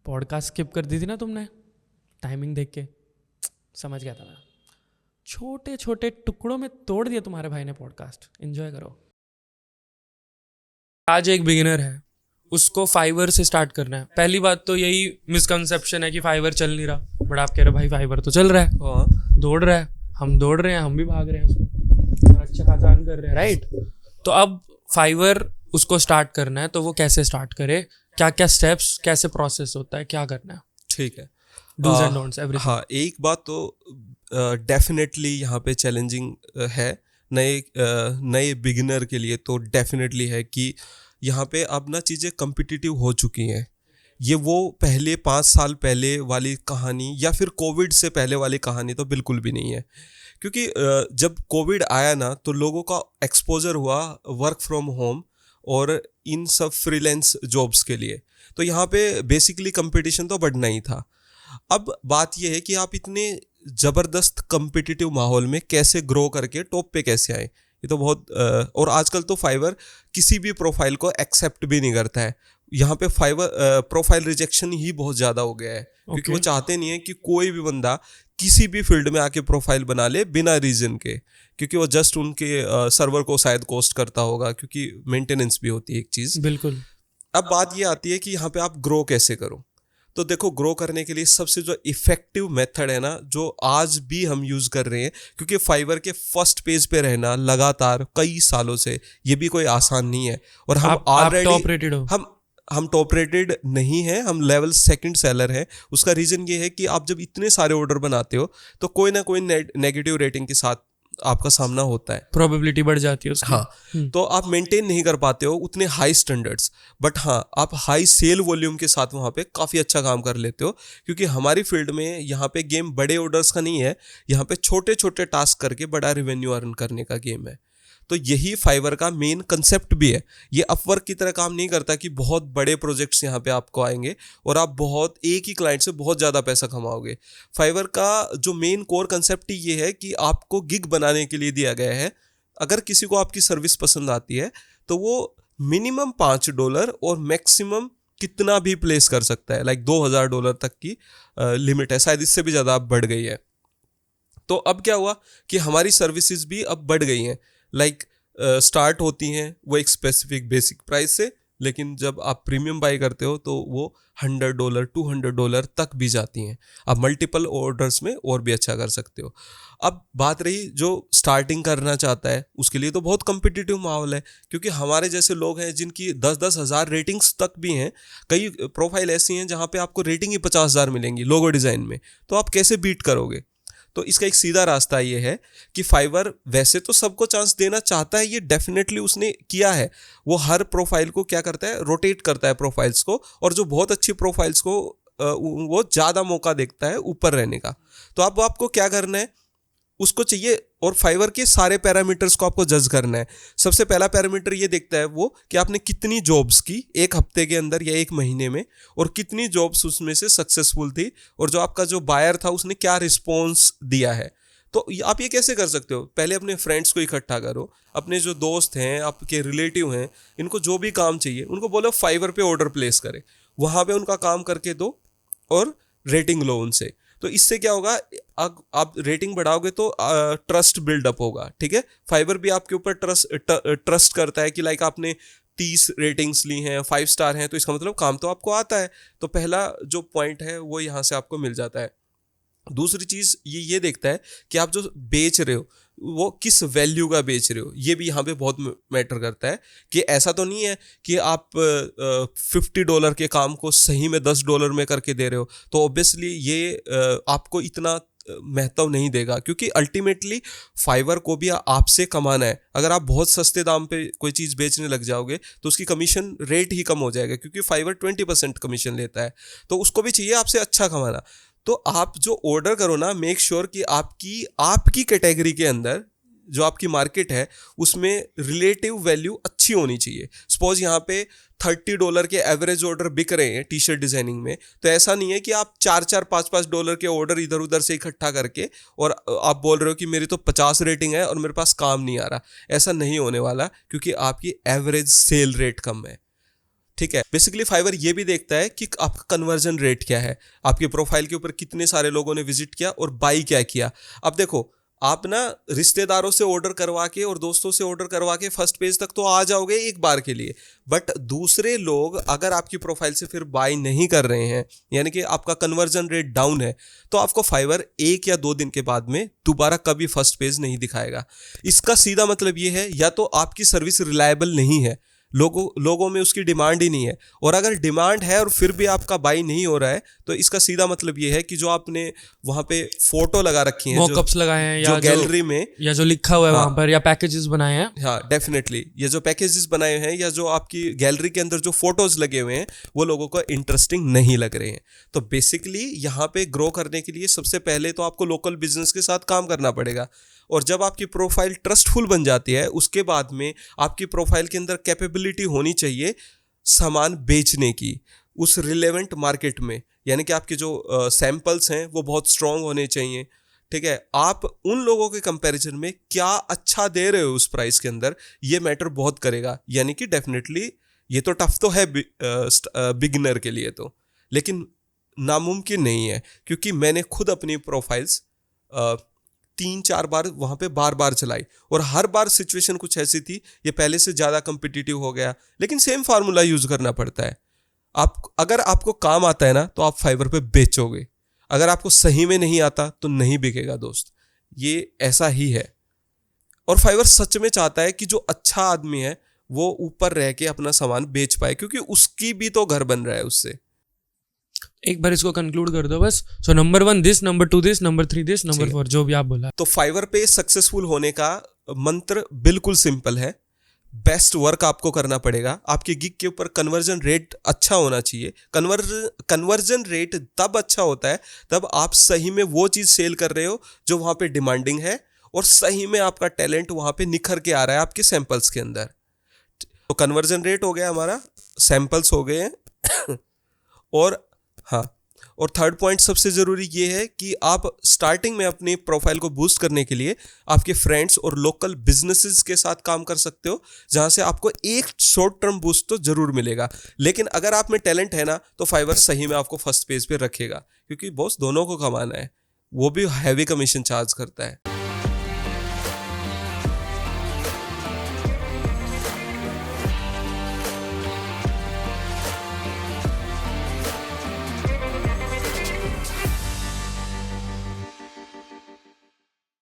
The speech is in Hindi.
पॉडकास्ट स्किप कर दी थी ना तुमने टाइमिंग देख के, समझ गया था मैं। छोटे छोटे टुकड़ों में तोड़ दिया तुम्हारे भाई ने पॉडकास्ट। एंजॉय करो। आज एक बिगिनर है, उसको फाइवर से स्टार्ट करना है। पहली बात तो यही मिसकंसेप्शन है कि फाइवर चल नहीं रहा, बट आप कह रहे हो भाई फाइवर तो चल रहा है, दौड़ रहा है, हम दौड़ रहे हैं, हम भी भाग रहे हैं उसमें और अच्छा खासा अर्न कर रहे हैं, राइट। तो अब फाइवर उसको स्टार्ट करना है, तो वो कैसे स्टार्ट करे, क्या क्या स्टेप्स, कैसे प्रोसेस होता है, क्या करना है, ठीक है। Dos and don'ts, everything. हाँ, एक बात तो डेफिनेटली यहाँ पे चैलेंजिंग है नए बिगिनर के लिए, तो डेफिनेटली है कि यहाँ पे अब ना चीज़ें कम्पिटिटिव हो चुकी हैं। ये वो पहले 5 साल पहले वाली कहानी या फिर कोविड से पहले वाली कहानी तो बिल्कुल भी नहीं है। क्योंकि जब कोविड आया ना, तो लोगों का एक्सपोजर हुआ वर्क फ्रॉम होम और इन सब फ्रीलांस जॉब्स के लिए, तो यहाँ पे बेसिकली कंपटीशन तो बढ़ना ही था। अब बात यह है कि आप इतने ज़बरदस्त कम्पिटिटिव माहौल में कैसे ग्रो करके टॉप पे कैसे आए। ये तो बहुत और आजकल तो फाइवर किसी भी प्रोफाइल को एक्सेप्ट भी नहीं करता है। यहाँ पे फाइवर प्रोफाइल रिजेक्शन ही बहुत ज़्यादा हो गया है, क्योंकि वो चाहते नहीं है कि कोई भी बंदा किसी भी फील्ड में आके प्रोफाइल बना ले बिना रीज़न के, क्योंकि वो जस्ट उनके सर्वर को शायद कॉस्ट करता होगा, क्योंकि मेंटेनेंस भी होती है एक चीज़। बिल्कुल। अब बात ये आती है कि यहाँ पे आप ग्रो कैसे करो। तो देखो, ग्रो करने के लिए सबसे जो इफेक्टिव मेथड है ना, जो आज भी हम यूज़ कर रहे हैं, क्योंकि फाइवर के फर्स्ट पेज पे रहना लगातार कई सालों से ये भी कोई आसान नहीं है। और हम ऑलरेडी टॉप रेटेड हो। हम टॉप रेटेड नहीं है, हम लेवल सेकंड सेलर है। उसका रीज़न ये है कि आप जब इतने सारे ऑर्डर बनाते हो तो कोई ना कोई नेगेटिव रेटिंग के साथ आपका सामना होता है, प्रोबेबिलिटी बढ़ जाती है उसकी। हाँ। तो आप मेंटेन नहीं कर पाते हो उतने हाई स्टैंडर्ड्स, बट हाँ, आप हाई सेल वॉल्यूम के साथ वहाँ पे काफ़ी अच्छा काम कर लेते हो। क्योंकि हमारी फील्ड में यहाँ पे गेम बड़े ऑर्डर्स का नहीं है, यहाँ पे छोटे छोटे टास्क करके बड़ा रेवेन्यू अर्न करने का गेम है। तो यही फाइवर का मेन कंसेप्ट भी है। ये अपवर्क की तरह काम नहीं करता कि बहुत बड़े प्रोजेक्ट्स यहाँ पे आपको आएंगे और आप बहुत एक ही क्लाइंट से बहुत ज़्यादा पैसा कमाओगे। फाइवर का जो मेन कोर कंसेप्ट ही ये है कि आपको गिग बनाने के लिए दिया गया है। अगर किसी को आपकी सर्विस पसंद आती है तो वो मिनिमम $5 और मैक्सिमम कितना भी प्लेस कर सकता है, लाइक $2000 तक की लिमिट है, शायद इससे भी ज़्यादा अब बढ़ गई है। तो अब क्या हुआ कि हमारी सर्विसेज भी अब बढ़ गई हैं। लाइक स्टार्ट होती हैं वो एक स्पेसिफिक बेसिक प्राइस से, लेकिन जब आप प्रीमियम बाई करते हो तो वो $100 $200 तक भी जाती हैं। आप मल्टीपल ऑर्डर्स में और भी अच्छा कर सकते हो। अब बात रही जो स्टार्टिंग करना चाहता है, उसके लिए तो बहुत कम्पिटिटिव माहौल है, क्योंकि हमारे जैसे लोग हैं जिनकी 10-10 हज़ार रेटिंग्स तक भी हैं। कई प्रोफाइल ऐसी हैं जहाँ पे आपको रेटिंग ही 50,000 मिलेंगी लोगो डिज़ाइन में, तो आप कैसे बीट करोगे। तो इसका एक सीधा रास्ता ये है कि फाइवर वैसे तो सबको चांस देना चाहता है, ये डेफिनेटली उसने किया है। वो हर प्रोफाइल को क्या करता है, रोटेट करता है प्रोफाइल्स को, और जो बहुत अच्छी प्रोफाइल्स को वो ज़्यादा मौका देखता है ऊपर रहने का। तो अब आपको क्या करना है, उसको चाहिए, और फाइवर के सारे पैरामीटर्स को आपको जज करना है। सबसे पहला पैरामीटर ये देखता है वो कि आपने कितनी जॉब्स की एक हफ्ते के अंदर या एक महीने में, और कितनी जॉब्स उसमें से सक्सेसफुल थी, और जो आपका जो बायर था उसने क्या रिस्पॉन्स दिया है। तो आप ये कैसे कर सकते हो, पहले अपने फ्रेंड्स को इकट्ठा करो, अपने जो दोस्त हैं, आपके रिलेटिव हैं, इनको जो भी काम चाहिए उनको बोलो फाइवर पे ऑर्डर प्लेस करें, वहाँ पे उनका काम करके दो और रेटिंग लो उनसे। तो इससे क्या होगा, आप रेटिंग बढ़ाओगे तो ट्रस्ट बिल्डअप होगा। ठीक है, फाइवर भी आपके ऊपर ट्रस्ट करता है कि लाइक आपने 30 रेटिंग्स ली हैं, 5 स्टार हैं, तो इसका मतलब काम तो आपको आता है। तो पहला जो पॉइंट है वो यहाँ से आपको मिल जाता है। दूसरी चीज़ ये देखता है कि आप जो बेच रहे हो वो किस वैल्यू का बेच रहे हो। ये भी यहाँ पे बहुत मैटर करता है कि ऐसा तो नहीं है कि आप $50 के काम को सही में $10 में करके दे रहे हो, तो ऑब्वियसली ये आपको इतना महत्व नहीं देगा, क्योंकि अल्टीमेटली फाइवर को भी आपसे कमाना है। अगर आप बहुत सस्ते दाम पे कोई चीज़ बेचने लग जाओगे तो उसकी कमीशन रेट ही कम हो जाएगा, क्योंकि फाइवर 20% कमीशन लेता है, तो उसको भी चाहिए आपसे अच्छा कमाना। तो आप जो ऑर्डर करो ना, मेक श्योर कि आपकी कैटेगरी के अंदर जो आपकी मार्केट है उसमें रिलेटिव वैल्यू अच्छी होनी चाहिए। सपोज यहाँ पे $30 के एवरेज ऑर्डर बिक रहे हैं टी शर्ट डिज़ाइनिंग में, तो ऐसा नहीं है कि आप 4-4 5-5 डॉलर के ऑर्डर इधर उधर से इकट्ठा करके और आप बोल रहे हो कि मेरी तो 50 रेटिंग है और मेरे पास काम नहीं आ रहा। ऐसा नहीं होने वाला, क्योंकि आपकी एवरेज सेल रेट कम है। ठीक है। बेसिकली फाइवर ये भी देखता है कि आपका कन्वर्जन रेट क्या है, आपके प्रोफाइल के ऊपर कितने सारे लोगों ने विजिट किया और बाई क्या किया। अब देखो, आप ना रिश्तेदारों से ऑर्डर करवा के और दोस्तों से ऑर्डर करवा के फर्स्ट पेज तक तो आ जाओगे एक बार के लिए, बट दूसरे लोग अगर आपकी प्रोफाइल से फिर बाय नहीं कर रहे हैं, यानी कि आपका कन्वर्जन रेट डाउन है, तो आपको फाइवर 1 या 2 दिन के बाद में दोबारा कभी फर्स्ट पेज नहीं दिखाएगा। इसका सीधा मतलब ये है, या तो आपकी सर्विस रिलायबल नहीं है, लोगों में उसकी डिमांड ही नहीं है, और अगर डिमांड है और फिर भी आपका बाई नहीं हो रहा है, तो इसका सीधा मतलब ये है कि जो आपने वहां पे फोटो लगा रखी है, मॉकअप्स लगाए हैं, या जो गैलरी में, या जो लिखा हुआ है वहां पर, या पैकेजेस बनाए हैं, हाँ डेफिनेटली ये जो पैकेजेस बनाए हैं या जो आपकी गैलरी के अंदर जो फोटोज लगे हुए हैं वो लोगों को इंटरेस्टिंग नहीं लग रहे हैं। तो बेसिकली यहाँ पे ग्रो करने के लिए सबसे पहले तो आपको लोकल बिजनेस के साथ काम करना पड़ेगा, और जब आपकी प्रोफाइल ट्रस्टफुल बन जाती है उसके बाद में आपकी प्रोफाइल के अंदर कैपेबिलिटी होनी चाहिए सामान बेचने की उस रिलेवेंट मार्केट में, यानी कि आपके जो सैंपल्स हैं वो बहुत स्ट्रांग होने चाहिए। ठीक है, आप उन लोगों के कंपैरिजन में क्या अच्छा दे रहे हो उस प्राइस के अंदर, ये मैटर बहुत करेगा। यानी कि डेफिनेटली ये तो टफ तो है बिगिनर के लिए तो, लेकिन नामुमकिन नहीं है, क्योंकि मैंने खुद अपनी प्रोफाइल्स 3-4 बार वहाँ पे बार चलाई, और हर बार सिचुएशन कुछ ऐसी थी, ये पहले से ज़्यादा कम्पिटिटिव हो गया, लेकिन सेम फार्मूला यूज़ करना पड़ता है। अगर आपको काम आता है ना तो आप फाइवर पे बेचोगे, अगर आपको सही में नहीं आता तो नहीं बिकेगा दोस्त, ये ऐसा ही है। और फाइवर सच में चाहता है कि जो अच्छा आदमी है वो ऊपर रह के अपना सामान बेच पाए, क्योंकि उसकी भी तो घर बन रहा है उससे। एक बार इसको कंक्लूड कर दो बस। So number 1 this, number 2 this, number 3 this, number 4 जो भी आप बोला। तो फाइवर पे सक्सेसफुल होने का मंत्र बिल्कुल सिंपल है, बेस्ट वर्क आपको करना पड़ेगा, आपके गिग के ऊपर कन्वर्जन रेट अच्छा होना चाहिए। कन्वर्जन रेट तब अच्छा होता है तब आप सही में वो चीज़ सेल कर रहे हो जो वहाँ पे डिमांडिंग है, और सही में आपका टैलेंट वहाँ पे निखर के आ रहा है आपके सैंपल्स के अंदर। तो कन्वर्जन रेट हो गया हमारा, सैंपल्स हो गए हैं और हाँ, और थर्ड पॉइंट सबसे ज़रूरी ये है कि आप स्टार्टिंग में अपनी प्रोफाइल को बूस्ट करने के लिए आपके फ्रेंड्स और लोकल बिजनेसेस के साथ काम कर सकते हो, जहाँ से आपको एक शॉर्ट टर्म बूस्ट तो ज़रूर मिलेगा। लेकिन अगर आप में टैलेंट है ना तो फाइवर सही में आपको फर्स्ट पेज पे रखेगा, क्योंकि बॉस दोनों को कमाना है, वो भी हैवी कमीशन चार्ज करता है।